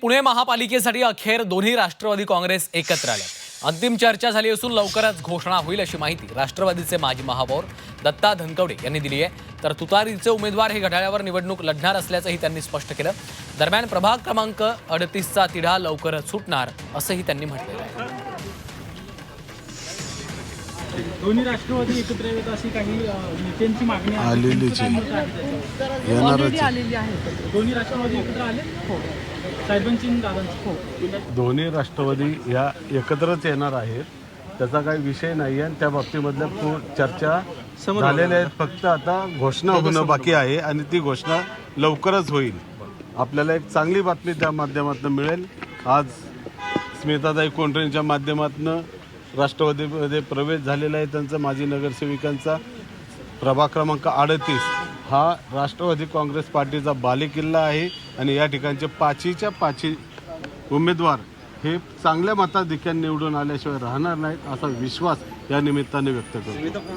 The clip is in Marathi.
पुणे महापालिकेसाठी अखेर दोन्ही राष्ट्रवादी काँग्रेस एकत्र आल्या। अंतिम चर्चा झाली असून लवकरच घोषणा होईल अशी माहिती राष्ट्रवादीचे माजी महापौर दत्ता धनकवडे यांनी दिली आहे। तर तुतारीचे उमेदवार हे घड्याळावर निवडणूक लढणार असल्याचंही त्यांनी स्पष्ट केलं। दरम्यान प्रभाग क्रमांक 38चा तिढा लवकरच सुटणार असंही त्यांनी म्हटलं आहे। दोन्ही राष्ट्रवादी एकत्र येत अशी काही नेत्यांची मागणी आलेली आहे। दोन्ही राष्ट्रवादी एकत्र आले हो साहेबांची दादांची हो दोन्ही राष्ट्रवादी या एकत्रच येणार आहेत, त्याचा काही विषय नाही आहे। त्या बाबतीमधल्या चर्चा झालेल्या आहेत, फक्त आता घोषणा होणं बाकी आहे आणि ती घोषणा लवकरच होईल। आपल्याला एक चांगली बातमी त्या माध्यमातून मिळेल। आज स्मिताताई कोंढरेंच्या माध्यमातून राष्ट्रवादीमध्ये प्रवेश झालेला आहे त्यांचा माजी नगरसेविकांचा। प्रभाग क्रमांक 38 हा राष्ट्रवादी काँग्रेस पार्टीचा बालेकिल्ला आहे आणि या ठिकाणचे पाचीच्या पाची उमेदवार हे चांगल्या मताधिक्याने निवडून आल्याशिवाय राहणार नाहीत असा विश्वास या निमित्ताने व्यक्त करतो।